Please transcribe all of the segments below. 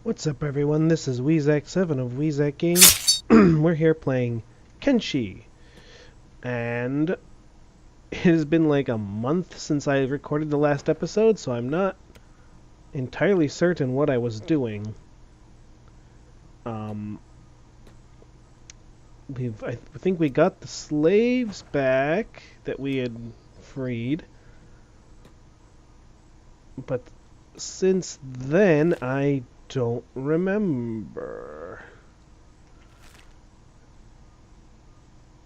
What's up, everyone? This is Weezak7 of Weezak Games. We're here playing Kenshi. And it has been like a month since I recorded the last episode, so I'm not entirely certain what I was doing. I think we got the slaves back that we had freed. But since then, I don't remember.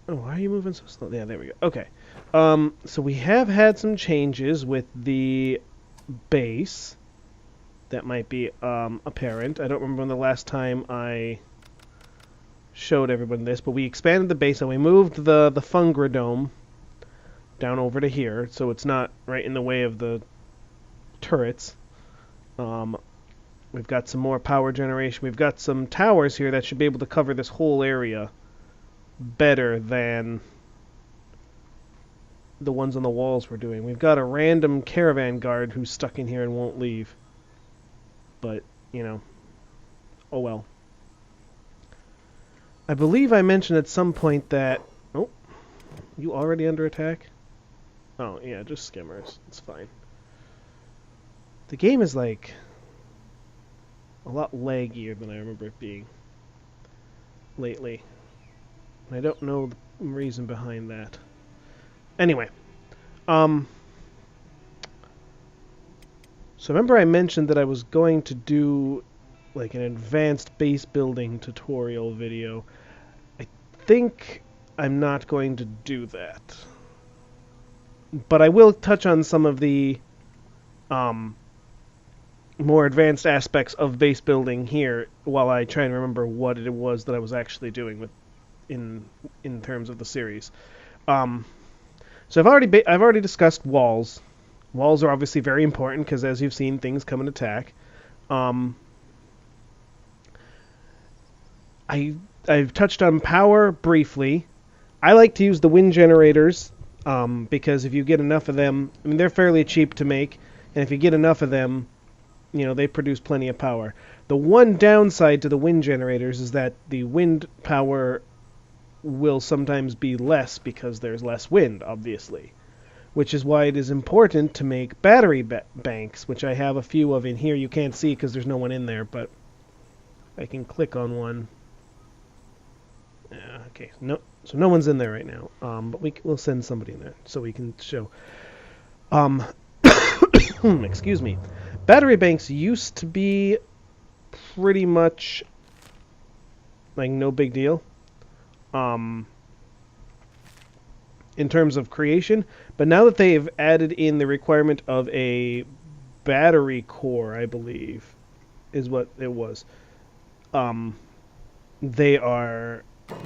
Oh, why are you moving so slow? Yeah, there we go. Okay. So we have had some changes with the base. That might be apparent. I don't remember when the last time I showed everyone this, but we expanded the base and we moved the Fungradome down over to here, so it's not right in the way of the turrets. We've got some more power generation. We've got some towers here that should be able to cover this whole area better than the ones on the walls were doing. We've got a random caravan guard who's stuck in here and won't leave. But, you know, oh well. I believe I mentioned at some point that... Oh, you already under attack? Oh, yeah, just skimmers. It's fine. The game is, like, a lot laggier than I remember it being lately. I don't know the reason behind that. Anyway, so remember I mentioned that I was going to do like an advanced base building tutorial video. I think I'm not going to do that. But I will touch on some of the more advanced aspects of base building here while I try and remember what it was that I was actually doing with in terms of the series. So I've already discussed walls. Walls are obviously very important because, as you've seen, things come and attack. I've touched on power briefly. I like to use the wind generators because if you get enough of them, I mean, they're fairly cheap to make, and if you get enough of them, you know, they produce plenty of power. The one downside to the wind generators is that the wind power will sometimes be less because there's less wind, obviously. Which is why it is important to make battery banks, which I have a few of in here. You can't see because there's no one in there, but I can click on one. Okay, no, so no one's in there right now, but we'll send somebody in there so we can show. Excuse me. Battery banks used to be pretty much like no big deal. In terms of creation, but now that they've added in the requirement of a battery core, I believe, is what it was, they are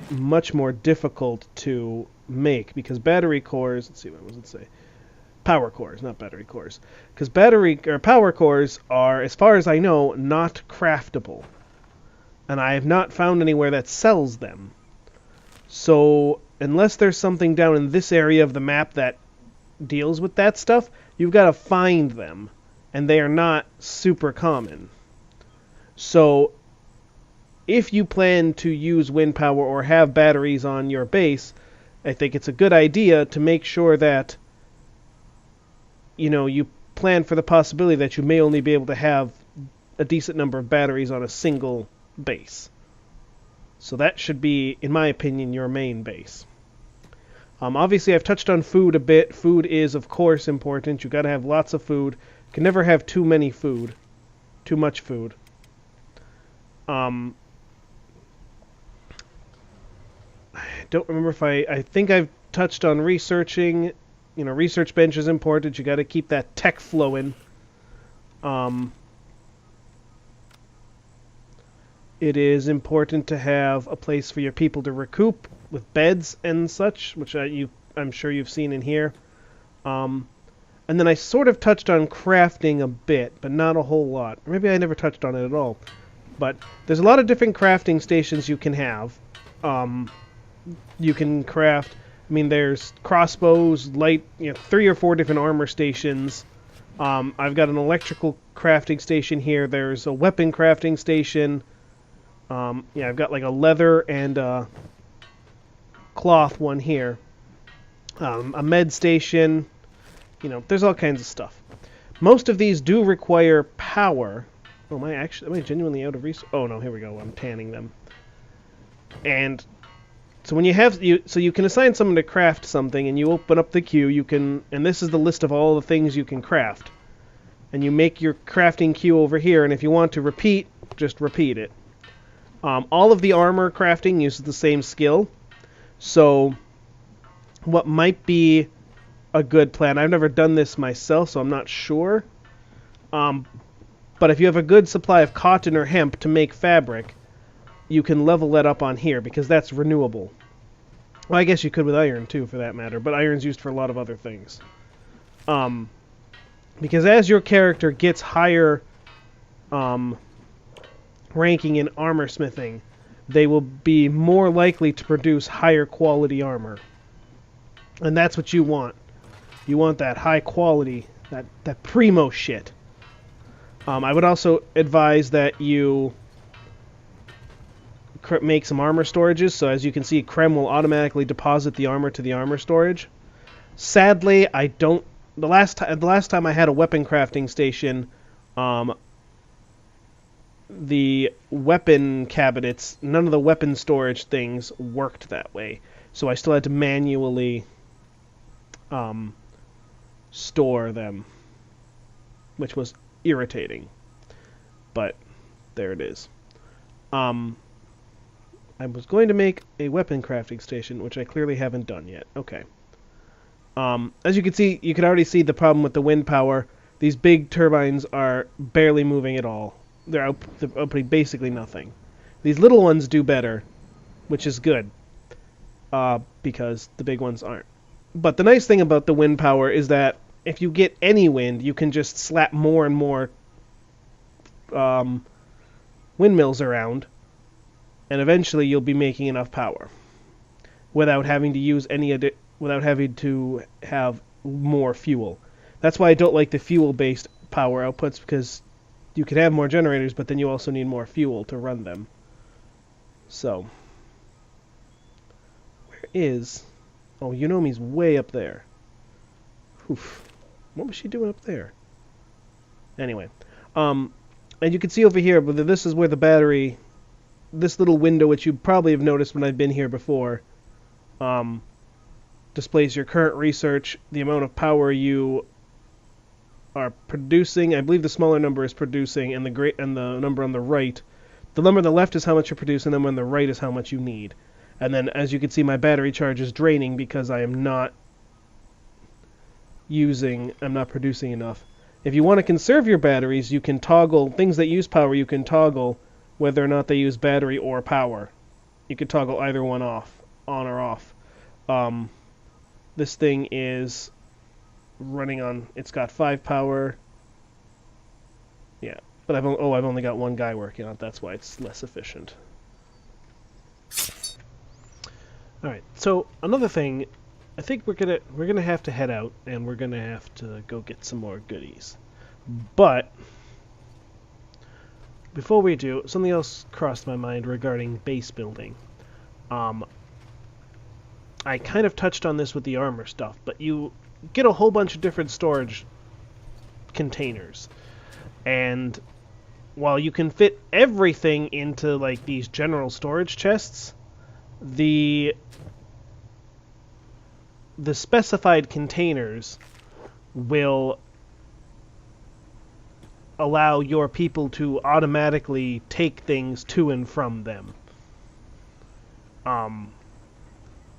much more difficult to make because battery cores, let's see, what does it say? Power cores, not battery cores. Because power cores are, as far as I know, not craftable. And I have not found anywhere that sells them. So, unless there's something down in this area of the map that deals with that stuff, you've got to find them. And they are not super common. So, if you plan to use wind power or have batteries on your base, I think it's a good idea to make sure that, you know, you plan for the possibility that you may only be able to have a decent number of batteries on a single base. So that should be, in my opinion, your main base. Obviously, I've touched on food a bit. Food is, of course, important. You've got to have lots of food. You can never have too much food. I don't remember if I think I've touched on researching. You know, research bench is important. You got to keep that tech flowing. It is important to have a place for your people to recoup with beds and such, which I'm sure you've seen in here. And then I sort of touched on crafting a bit, but not a whole lot. Maybe I never touched on it at all. But there's a lot of different crafting stations you can have. You can craft, I mean, there's crossbows, 3 or 4 different armor stations. I've got an electrical crafting station here. There's a weapon crafting station. Yeah, I've got like a leather and a cloth one here. A med station. You know, there's all kinds of stuff. Most of these do require power. Oh, am I genuinely out of resources? Oh no, here we go. I'm tanning them. And so when you have so you can assign someone to craft something, and you open up the queue. You can, and this is the list of all the things you can craft. And you make your crafting queue over here. And if you want to repeat, just repeat it. All of the armor crafting uses the same skill. So what might be a good plan? I've never done this myself, so I'm not sure. But if you have a good supply of cotton or hemp to make fabric, you can level that up on here, because that's renewable. Well, I guess you could with iron, too, for that matter, but iron's used for a lot of other things. Because as your character gets higher ranking in armor smithing, they will be more likely to produce higher quality armor. And that's what you want. You want that high quality, that primo shit. I would also advise that you make some armor storages. So as you can see, Krem will automatically deposit the armor to the armor storage. Sadly, I don't. The last time I had a weapon crafting station, the weapon cabinets, none of the weapon storage things worked that way. So I still had to manually store them, which was irritating. But there it is. I was going to make a weapon crafting station, which I clearly haven't done yet. Okay. As you can see, you can already see the problem with the wind power. These big turbines are barely moving at all. They're outputting basically nothing. These little ones do better, which is good, because the big ones aren't. But the nice thing about the wind power is that if you get any wind, you can just slap more and more windmills around, and eventually you'll be making enough power without having to use without having to have more fuel. That's why I don't like the fuel-based power outputs, because you can have more generators, but then you also need more fuel to run them. So, where is... Oh, Yunomi's way up there. Oof. What was she doing up there? Anyway. And you can see over here, this is where the battery... This little window, which you probably have noticed when I've been here before, displays your current research, the amount of power you are producing. I believe the smaller number is producing, and the number on the right. The number on the left is how much you're producing, and the number on the right is how much you need. And then, as you can see, my battery charge is draining because I'm not producing enough. If you want to conserve your batteries, you can toggle things that use power. You can toggle whether or not they use battery or power. You can toggle either one on or off. This thing is running on. It's got 5 power. Yeah, but I've only got one guy working on it. That's why it's less efficient. All right. So another thing, I think we're gonna have to head out, and we're gonna have to go get some more goodies. But before we do, something else crossed my mind regarding base building. I kind of touched on this with the armor stuff, but you get a whole bunch of different storage containers. And while you can fit everything into like these general storage chests, the specified containers will allow your people to automatically take things to and from them.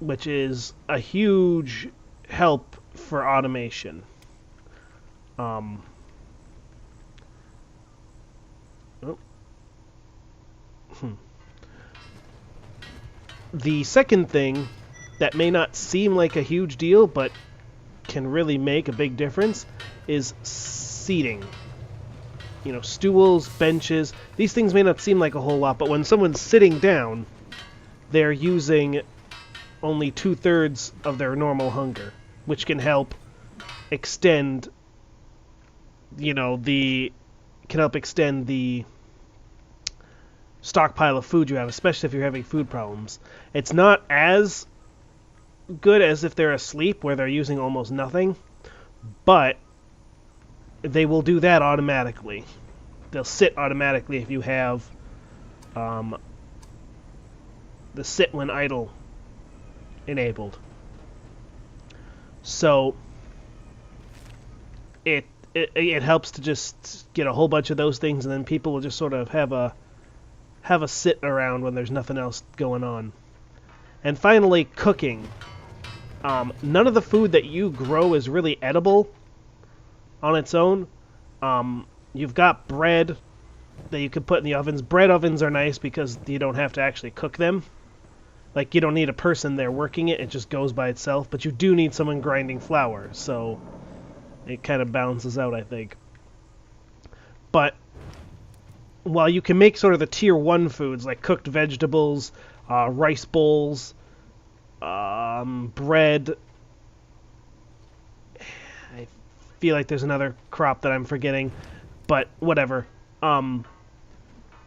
Which is a huge help for automation. The second thing that may not seem like a huge deal, but can really make a big difference, is seating. You know, stools, benches, these things may not seem like a whole lot, but when someone's sitting down, they're using only 2/3 of their normal hunger, which can help extend, you know, the can help extend the stockpile of food you have, especially if you're having food problems. It's not as good as if they're asleep, where they're using almost nothing, but they will do that automatically. They'll sit automatically if you have the sit when idle enabled. So it helps to just get a whole bunch of those things, and then people will just sort of have a sit around when there's nothing else going on. And finally, cooking. None of the food that you grow is really edible on its own. You've got bread that you can put in the ovens. Bread ovens are nice because you don't have to actually cook them. Like, you don't need a person there working it. It just goes by itself. But you do need someone grinding flour, so it kind of balances out, I think. But while you can make sort of the tier 1 foods, like cooked vegetables, rice bowls, bread, I feel like there's another crop that I'm forgetting, but whatever.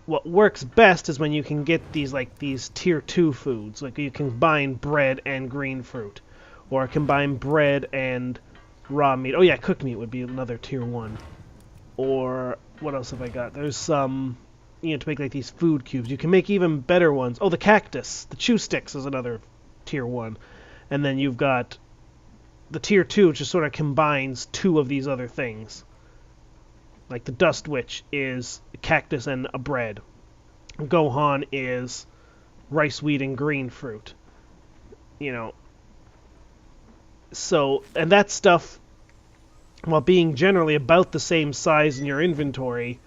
What works best is when you can get these tier 2 foods, like you combine bread and green fruit, or combine bread and raw meat. Oh yeah, cooked meat would be another tier 1. Or what else have I got? There's some, to make like these food cubes. You can make even better ones. Oh, the cactus, the chew sticks is another tier 1. And then you've got the tier 2, which just sort of combines 2 of these other things. Like the Dust Witch is a cactus and a bread. Gohan is rice, wheat, and green fruit. So, and that stuff, while being generally about the same size in your inventory,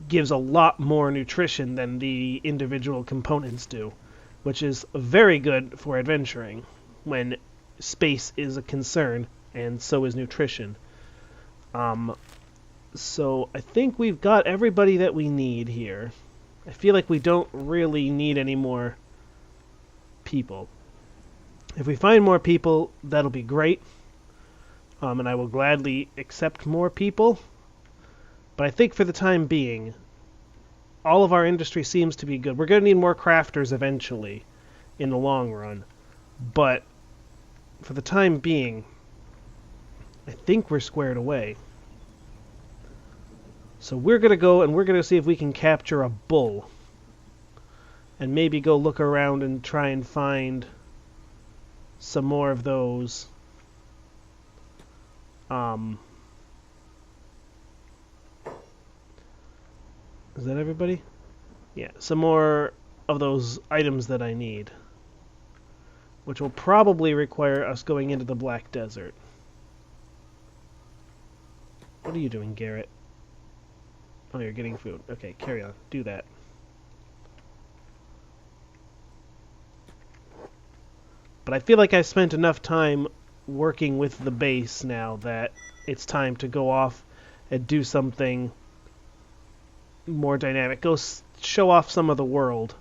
gives a lot more nutrition than the individual components do, which is very good for adventuring when space is a concern, and so is nutrition. So I think we've got everybody that we need here. I feel like we don't really need any more people. If we find more people, that'll be great. And I will gladly accept more people. But I think for the time being, all of our industry seems to be good. We're going to need more crafters eventually, in the long run. But for the time being, I think we're squared away. So we're going to go and we're going to see if we can capture a bull. And maybe go look around and try and find some more of those. Is that everybody? Yeah, some more of those items that I need. Which will probably require us going into the Black Desert. What are you doing, Garrett? Oh, you're getting food. Okay, carry on. Do that. But I feel like I've spent enough time working with the base now that it's time to go off and do something more dynamic. Go show off some of the world.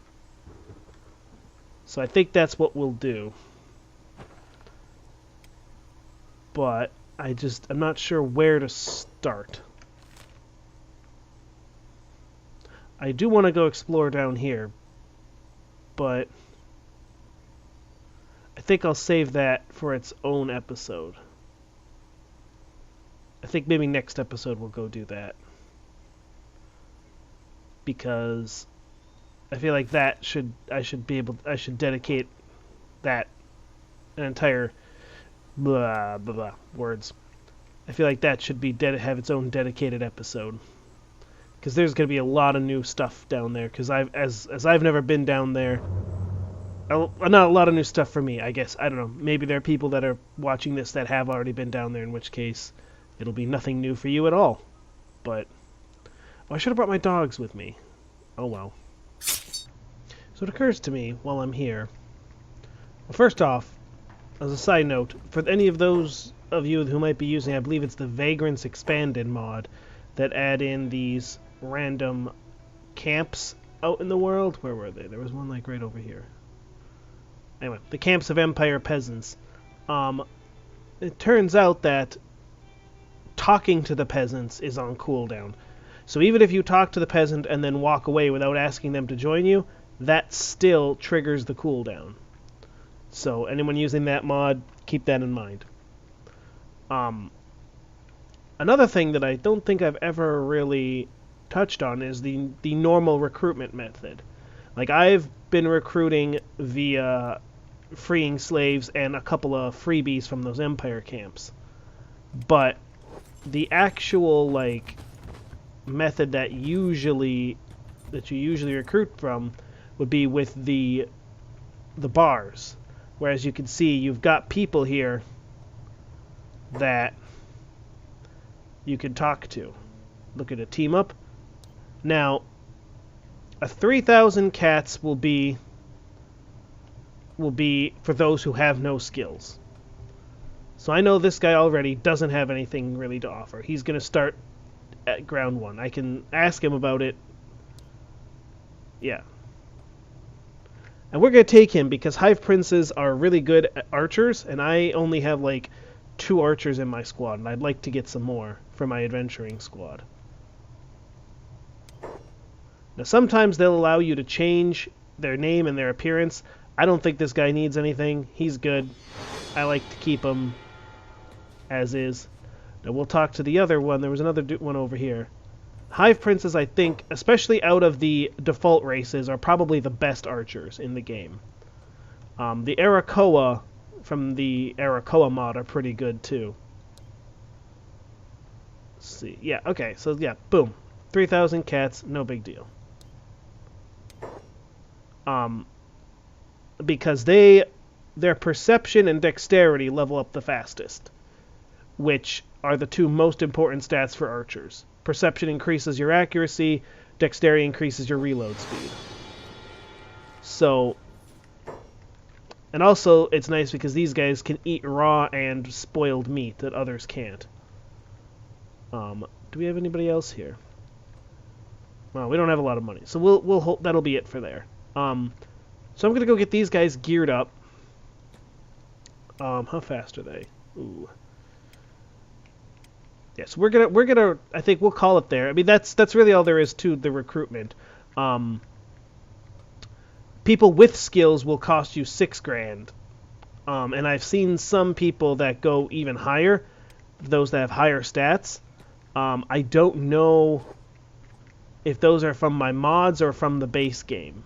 So I think that's what we'll do. But I'm not sure where to start. I do want to go explore down here, but I think I'll save that for its own episode. I think maybe next episode we'll go do that. Because I feel like I should dedicate that an entire blah blah blah words. I feel like that should have its own dedicated episode. Because there's going to be a lot of new stuff down there. Because I've never been down there. Not a lot of new stuff for me, I guess. I don't know. Maybe there are people that are watching this that have already been down there, in which case it'll be nothing new for you at all. But I should have brought my dogs with me. Oh well. So it occurs to me while I'm here. Well, first off, as a side note, for any of those of you who might be using, I believe it's the Vagrants Expanded mod that add in these random camps out in the world. Where were they? There was one like right over here. Anyway, the camps of Empire peasants. It turns out that talking to the peasants is on cooldown. So even if you talk to the peasant and then walk away without asking them to join you, that still triggers the cooldown. So anyone using that mod, keep that in mind. Another thing that I don't think I've ever really touched on is the normal recruitment method. Like, I've been recruiting via freeing slaves and a couple of freebies from those Empire camps. But the actual, like, method that you usually recruit from would be with the bars. Whereas you can see you've got people here that you can talk to. Look at a team up. Now, a 3,000 cats will be for those who have no skills. So I know this guy already doesn't have anything really to offer. He's going to start at ground 1. I can ask him about it. Yeah. And we're going to take him because Hive Princes are really good at archers, and I only have like 2 archers in my squad, and I'd like to get some more for my adventuring squad. Now, sometimes they'll allow you to change their name and their appearance. I don't think this guy needs anything. He's good. I like to keep him as is. Now, we'll talk to the other one. There was another one over here. Hive Princes, I think, especially out of the default races, are probably the best archers in the game. The Arakoa from the Arakoa mod are pretty good, too. Let's see. Yeah, okay. So, yeah, boom. 3,000 cats, no big deal. Because their perception and dexterity level up the fastest, which are the 2 most important stats for archers. Perception increases your accuracy, dexterity increases your reload speed. So, and also it's nice because these guys can eat raw and spoiled meat that others can't. Do we have anybody else here? Well, we don't have a lot of money, so we'll hold, that'll be it for there. So I'm gonna go get these guys geared up. How fast are they? Ooh. Yes, we're gonna. I think we'll call it there. I mean, that's really all there is to the recruitment. People with skills will cost you 6 grand, and I've seen some people that go even higher. Those that have higher stats. I don't know if those are from my mods or from the base game.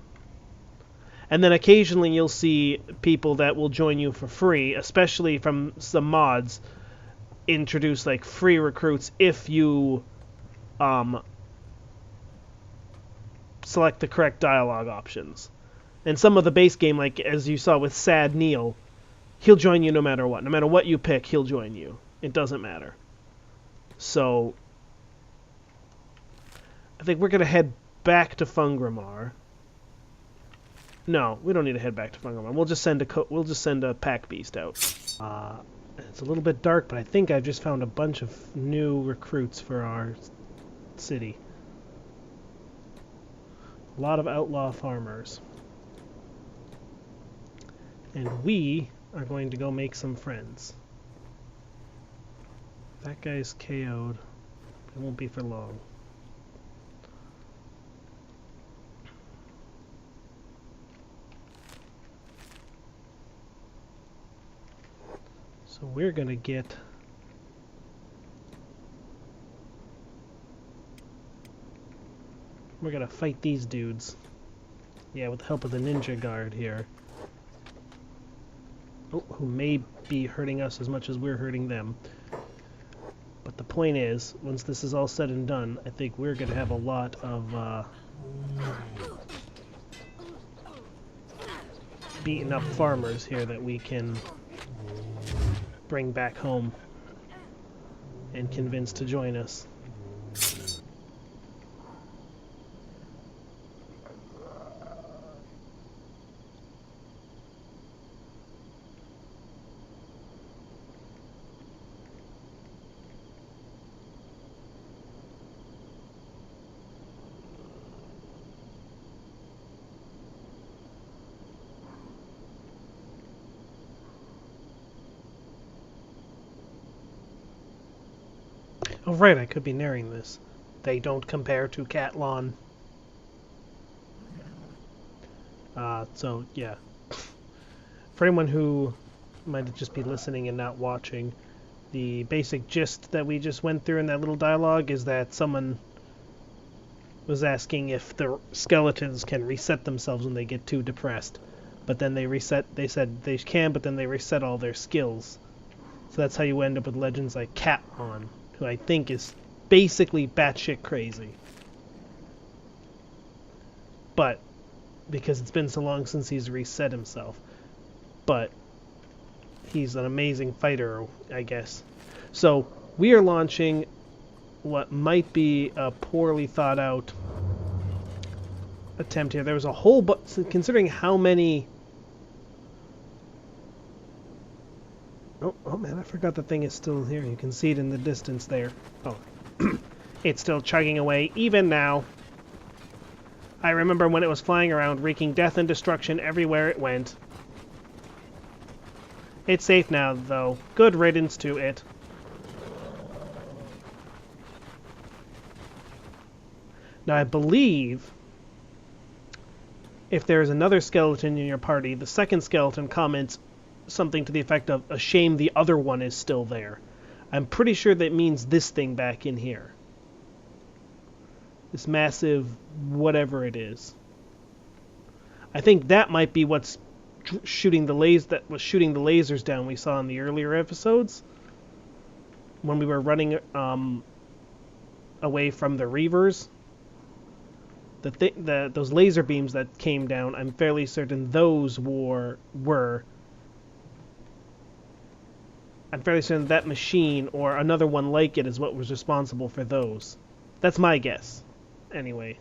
And then occasionally you'll see people that will join you for free, especially from some mods, introduce like free recruits if you select the correct dialogue options. And some of the base game, like as you saw with Sad Neil, he'll join you no matter what. No matter what you pick, he'll join you. It doesn't matter. So I think we're going to head back to Fungramar. No, we don't need to head back to Fungramar. We'll just send a pack beast out. It's a little bit dark, but I think I've just found a bunch of new recruits for our city. A lot of outlaw farmers. And we are going to go make some friends. That guy's KO'd. It won't be for long. So we're gonna get fight these dudes. Yeah, with the help of the ninja guard here. Oh, who may be hurting us as much as we're hurting them. But the point is, once this is all said and done, I think we're gonna have a lot of beaten up farmers here that we can bring back home and convince to join us. Oh right, I could be narrating this. they don't compare to Catlon. So, yeah. For anyone who might just be listening and not watching, the basic gist that we just went through in that little dialogue is that someone was asking if the skeletons can reset themselves when they get too depressed. But then they said they can, but then they reset all their skills. So that's how you end up with legends like Catlon, who I think is basically batshit crazy. But, because it's been so long since he's reset himself. But, he's an amazing fighter, I guess. So, we are launching what might be a poorly thought out attempt here. There was a whole considering how many... Oh man, I forgot the thing is still here. You can see it in the distance there. Oh. It's still chugging away, even now. I remember when it was flying around, wreaking death and destruction everywhere it went. It's safe now, though. Good riddance to it. Now, I believe if there is another skeleton in your party, the second skeleton comments something to the effect of, "A shame the other one is still there." I'm pretty sure that means this thing back in here. This massive whatever it is. I think that might be what's shooting the lasers down we saw in the earlier episodes when we were running away from the Reavers. Those laser beams that came down, I'm fairly certain those were I'm fairly certain that machine or another one like it is what was responsible for those. That's my guess. Anyway.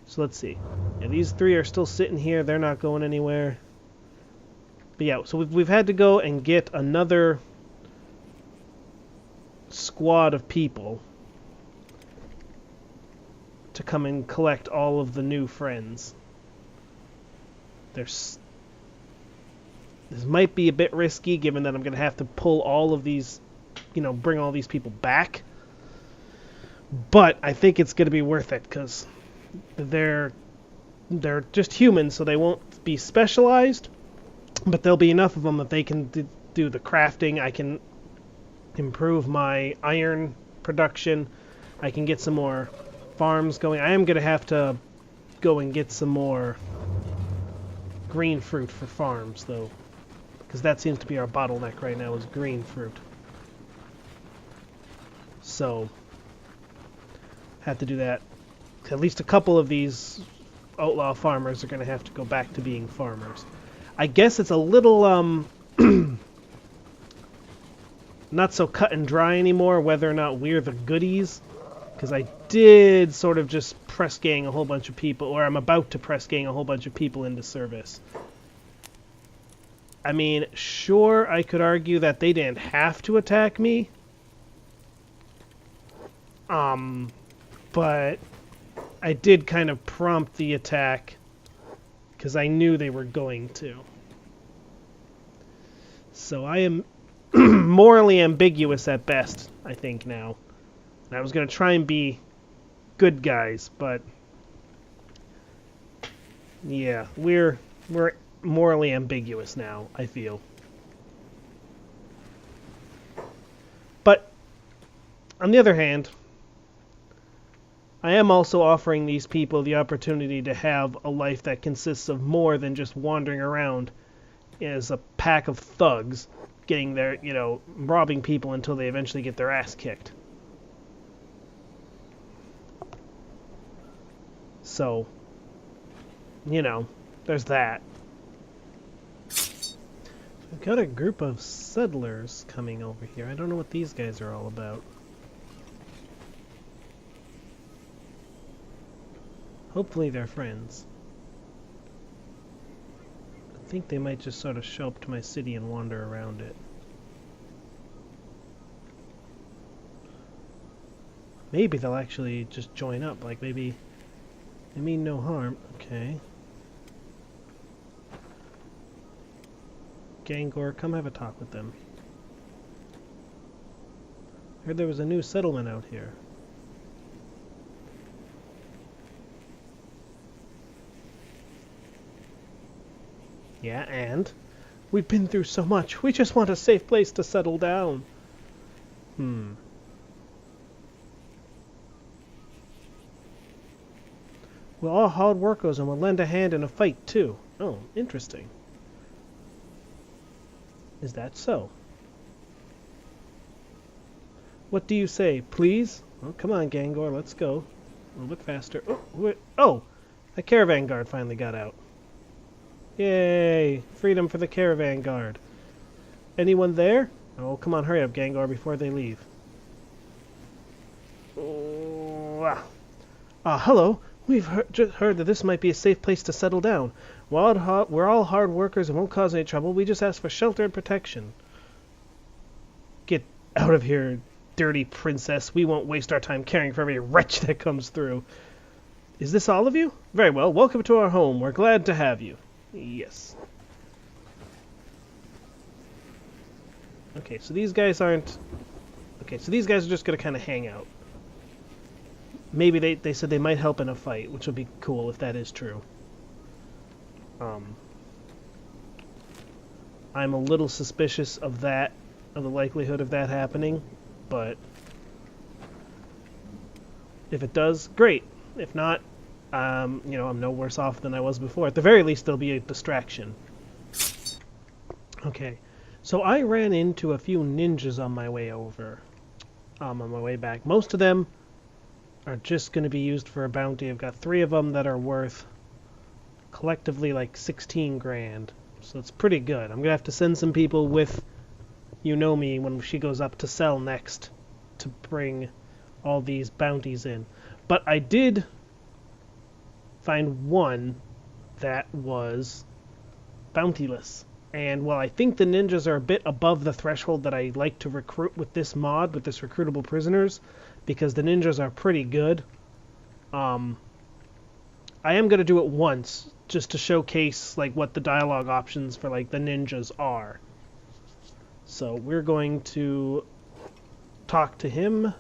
So let's see. Yeah, these three are still sitting here. They're not going anywhere. But yeah, so we've had to go and get another squad of people to come and collect all of the new friends. This might be a bit risky, given that I'm going to have to pull all of these, bring all these people back. But I think it's going to be worth it, because they're just humans, so they won't be specialized, but there'll be enough of them that they can do the crafting. I can improve my iron production. I can get some more farms going. I am going to have to go and get some more green fruit for farms, though, because that seems to be our bottleneck right now, is green fruit. So, have to do that. At least a couple of these outlaw farmers are going to have to go back to being farmers. I guess it's a little, not so cut and dry anymore whether or not we're the goodies, because I did sort of just press gang a whole bunch of people, or I'm about to press gang a whole bunch of people into service. I mean, sure, I could argue that they didn't have to attack me. But I did kind of prompt the attack because I knew they were going to. So I am morally ambiguous at best, I think, now. I was going to try and be good guys, but yeah, we're morally ambiguous now, I feel. But on the other hand, I am also offering these people the opportunity to have a life that consists of more than just wandering around as a pack of thugs, getting their, robbing people until they eventually get their ass kicked. So, there's that. We've got a group of settlers coming over here. I don't know what these guys are all about. Hopefully they're friends. I think they might just sort of show up to my city and wander around it. Maybe they'll actually just join up. Like, maybe they mean no harm. Okay. Gangor, come have a talk with them. Heard there was a new settlement out here. Yeah, and? We've been through so much. We just want a safe place to settle down. We're all hard workers and we'll lend a hand in a fight, too. Oh, interesting. Is that so? What do you say, please? Oh, come on, Gangor, let's go. A little bit faster. Oh! A caravan guard finally got out. Yay! Freedom for the caravan guard. Anyone there? Oh, come on, hurry up, Gangor, before they leave. Hello. We've just heard that this might be a safe place to settle down. We're all hard workers and won't cause any trouble. We just ask for shelter and protection. Get out of here, dirty princess. We won't waste our time caring for every wretch that comes through. Is this all of you? Very well. Welcome to our home. We're glad to have you. Yes. Okay, so these guys aren't... Okay, so these guys are just going to kind of hang out. Maybe they said they might help in a fight, which would be cool if that is true. I'm a little suspicious of that, of the likelihood of that happening, but if it does, great. If not, I'm no worse off than I was before. At the very least, there'll be a distraction. Okay, so I ran into a few ninjas on my way over, on my way back. Most of them are just going to be used for a bounty. I've got 3 of them that are worth collectively like 16 grand. So it's pretty good. I'm going to have to send some people with You-Know-Me when she goes up to sell next to bring all these bounties in. But I did find one that was bountyless. And while I think the ninjas are a bit above the threshold that I like to recruit with this mod, with this Recruitable Prisoners, because the ninjas are pretty good, I am going to do it once, just to showcase like what the dialogue options for like the ninjas are. So we're going to talk to him.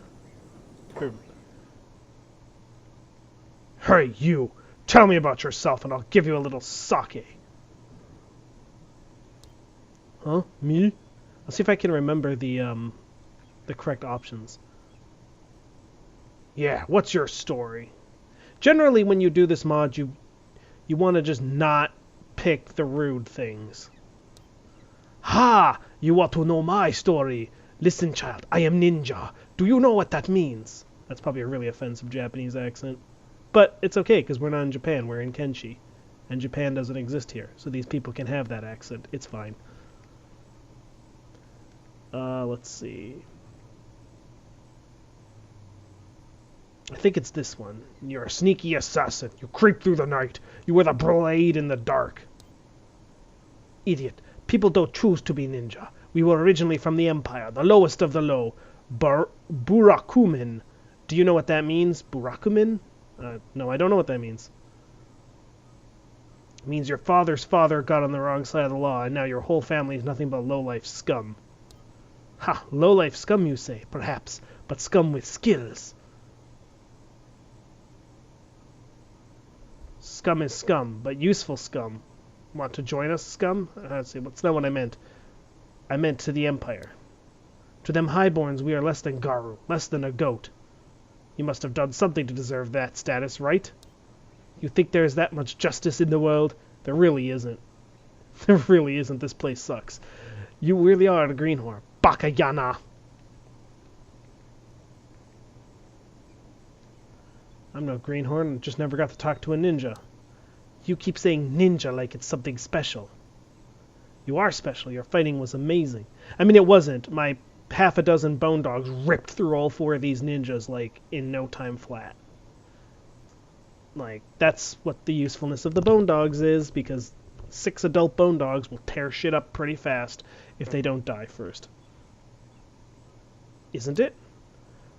Hey, you! Tell me about yourself and I'll give you a little sake. Huh? Me? I'll see if I can remember the correct options. Yeah, what's your story? Generally, when you do this mod, you want to just not pick the rude things. Ha! You want to know my story? Listen, child, I am ninja. Do you know what that means? That's probably a really offensive Japanese accent. But it's okay, because we're not in Japan, we're in Kenshi. And Japan doesn't exist here, so these people can have that accent. It's fine. Let's see. I think it's this one. You're a sneaky assassin. You creep through the night. You wear the blade in the dark. Idiot. People don't choose to be ninja. We were originally from the Empire, the lowest of the low. Burakumin. Do you know what that means? Burakumin? No, I don't know what that means. It means your father's father got on the wrong side of the law, and now your whole family is nothing but low-life scum. Ha! Low-life scum, you say, perhaps, but scum with skills. Scum is scum, but useful scum. Want to join us, scum? Let's see, that's not what I meant. I meant to the Empire. To them highborns, we are less than Garu, less than a goat. You must have done something to deserve that status, right? You think there is that much justice in the world? There really isn't. There really isn't. This place sucks. You really are a greenhorn. Bakayana! I'm no greenhorn, just never got to talk to a ninja. You keep saying ninja like it's something special. You are special. Your fighting was amazing. I mean, it wasn't. My half a dozen bone dogs ripped through all 4 of these ninjas, like, in no time flat. Like, that's what the usefulness of the bone dogs is, because 6 adult bone dogs will tear shit up pretty fast if they don't die first. Isn't it?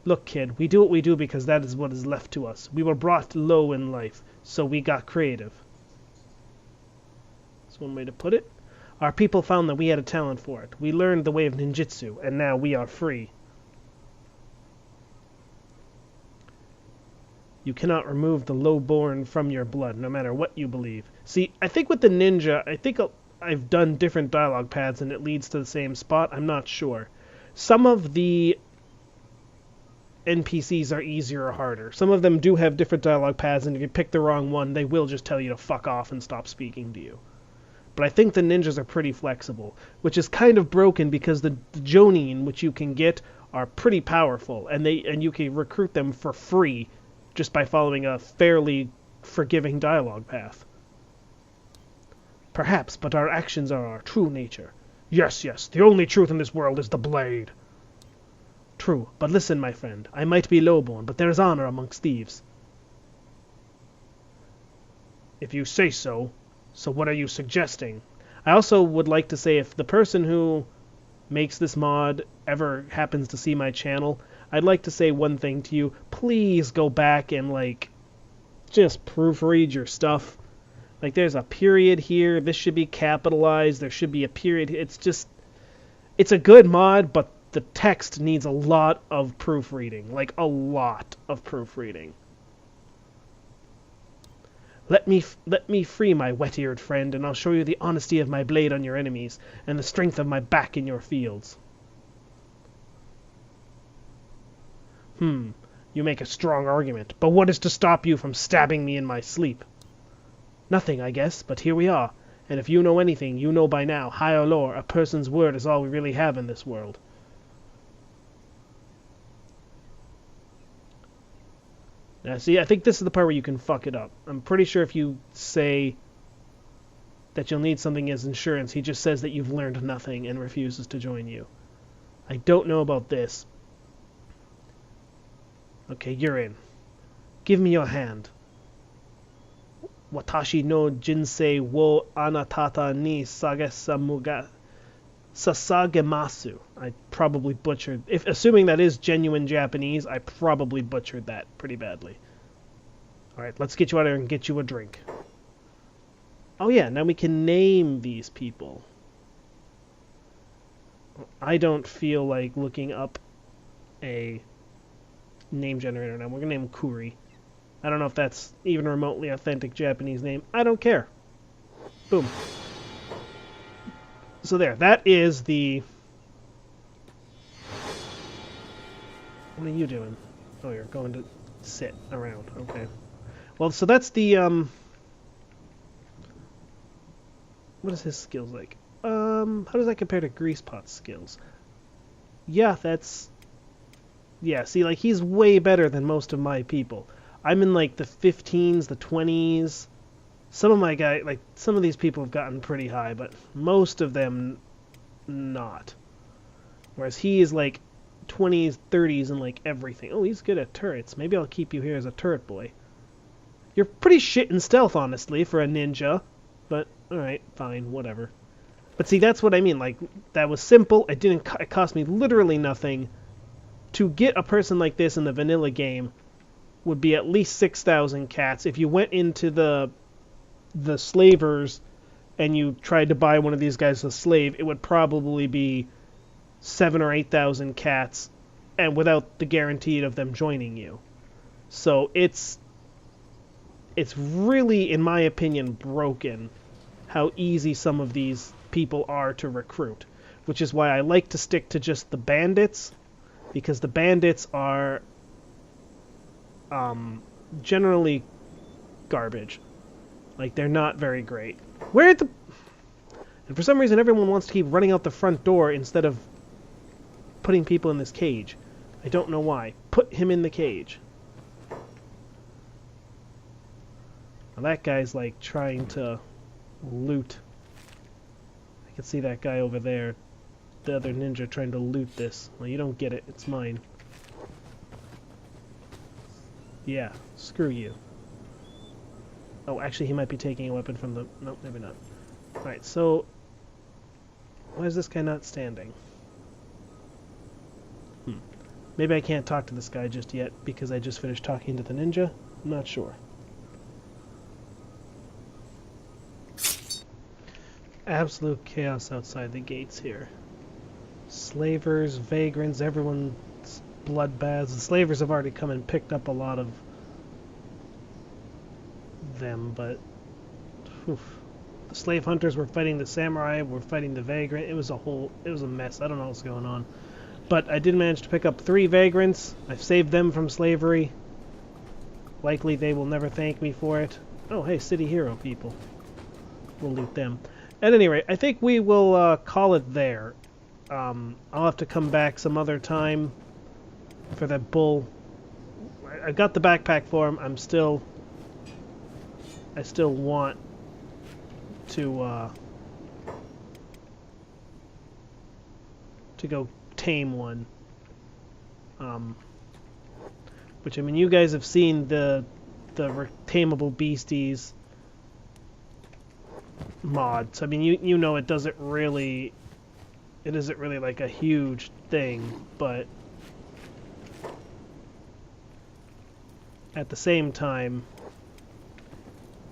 Look, kid, we do what we do because that is what is left to us. We were brought low in life, so we got creative. That's one way to put it. Our people found that we had a talent for it. We learned the way of ninjutsu, and now we are free. You cannot remove the low-born from your blood, no matter what you believe. See, I think with the ninja, I think I've done different dialogue paths and it leads to the same spot. I'm not sure. Some of the NPCs are easier or harder. Some of them do have different dialogue paths, and if you pick the wrong one, they will just tell you to fuck off and stop speaking to you. But I think the ninjas are pretty flexible, which is kind of broken because the Jonin, which you can get, are pretty powerful, and you can recruit them for free just by following a fairly forgiving dialogue path. Perhaps, but our actions are our true nature. Yes, yes, the only truth in this world is the blade. True, but listen, my friend, I might be lowborn, but there is honor amongst thieves. If you say so, so what are you suggesting? I also would like to say if the person who makes this mod ever happens to see my channel, I'd like to say one thing to you. Please go back and, like, just proofread your stuff. Like, there's a period here. This should be capitalized. There should be a period. It's a good mod, but the text needs a lot of proofreading. Like, a lot of proofreading. Let me free my wet-eared friend, and I'll show you the honesty of my blade on your enemies, and the strength of my back in your fields. You make a strong argument, but what is to stop you from stabbing me in my sleep? Nothing, I guess, but here we are, and if you know anything, you know by now, high or low, a person's word is all we really have in this world. Now, see, I think this is the part where you can fuck it up. I'm pretty sure if you say that you'll need something as insurance, he just says that you've learned nothing and refuses to join you. I don't know about this. Okay, you're in. Give me your hand. Watashi no jinsei wo anatata ni sasagemasu. I probably butchered... assuming that is genuine Japanese, I probably butchered that pretty badly. Alright, let's get you out of here and get you a drink. Oh yeah, now we can name these people. I don't feel like looking up a name generator now. We're going to name him Kuri. I don't know if that's even a remotely authentic Japanese name. I don't care. Boom. So there, that is the... What are you doing? Oh, you're going to sit around. Okay. Well, so that's the, what is his skills like? How does that compare to Greasepot's skills? Yeah, that's... Yeah, see, like, he's way better than most of my people. I'm in, like, the 15s, the 20s. Some of my guys, like, some of these people have gotten pretty high, but most of them not. Whereas he is, like, 20s, 30s, and, like, everything. Oh, he's good at turrets. Maybe I'll keep you here as a turret boy. You're pretty shit in stealth, honestly, for a ninja. But, alright, fine, whatever. But see, that's what I mean. Like, that was simple. It cost me literally nothing. To get a person like this in the vanilla game would be at least 6,000 cats. If you went into the slavers and you tried to buy one of these guys as a slave, it would probably be 7,000 or 8,000 cats, and without the guarantee of them joining you. So it's really, in my opinion, broken how easy some of these people are to recruit, which is why I like to stick to just the bandits, because the bandits are generally garbage. Like, they're not very great. And for some reason, everyone wants to keep running out the front door instead of putting people in this cage. I don't know why. Put him in the cage. Now that guy's, like, trying to loot. I can see that guy over there. The other ninja trying to loot this. Well, you don't get it. It's mine. Yeah, screw you. Oh, actually, he might be taking a weapon from the... No, maybe not. Alright, so... Why is this guy not standing? Maybe I can't talk to this guy just yet because I just finished talking to the ninja? I'm not sure. Absolute chaos outside the gates here. Slavers, vagrants, everyone's bloodbaths. The slavers have already come and picked up a lot of them, but... Oof. The slave hunters were fighting the samurai, were fighting the vagrant. It was a mess. I don't know what's going on. But I did manage to pick up 3 vagrants. I've saved them from slavery. Likely they will never thank me for it. Oh, hey, city hero people. We'll loot them. At any rate, I think we will call it there. I'll have to come back some other time for that bull. I got the backpack for him. I still want to go tame one. Which, I mean, you guys have seen the tameable beasties mods. I mean, you know it isn't really like a huge thing, but at the same time,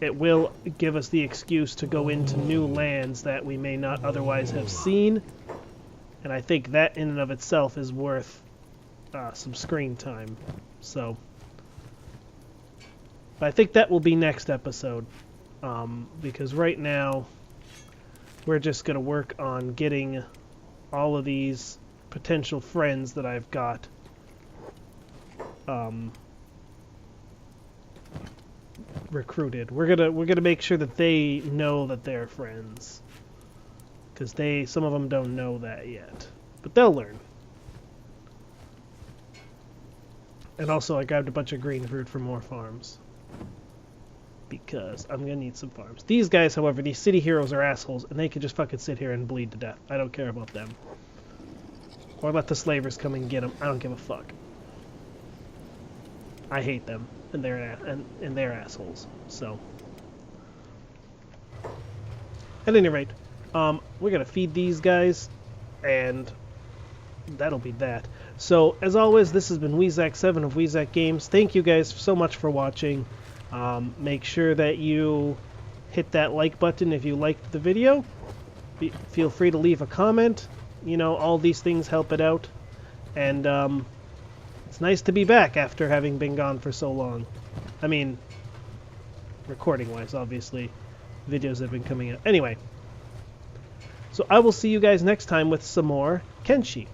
it will give us the excuse to go into new lands that we may not otherwise have seen, and I think that in and of itself is worth some screen time. So, but I think that will be next episode, because right now we're just going to work on getting all of these potential friends that I've got recruited. We're gonna make sure that they know that they're friends, because some of them don't know that yet, but they'll learn. And also, I grabbed a bunch of green fruit for more farms, because I'm gonna need some farms. These guys, however, these city heroes are assholes, and they can just fucking sit here and bleed to death. I don't care about them. Or let the slavers come and get them. I don't give a fuck. I hate them, and they're assholes. So, at any rate, we're gonna feed these guys, and that'll be that. So, as always, this has been Weezak7 of Weezak Games. Thank you guys so much for watching. Make sure that you hit that like button if you liked the video. Feel free to leave a comment. You know, all these things help it out. And it's nice to be back after having been gone for so long. I mean, recording-wise, obviously. Videos have been coming out. Anyway. So I will see you guys next time with some more Kenshi.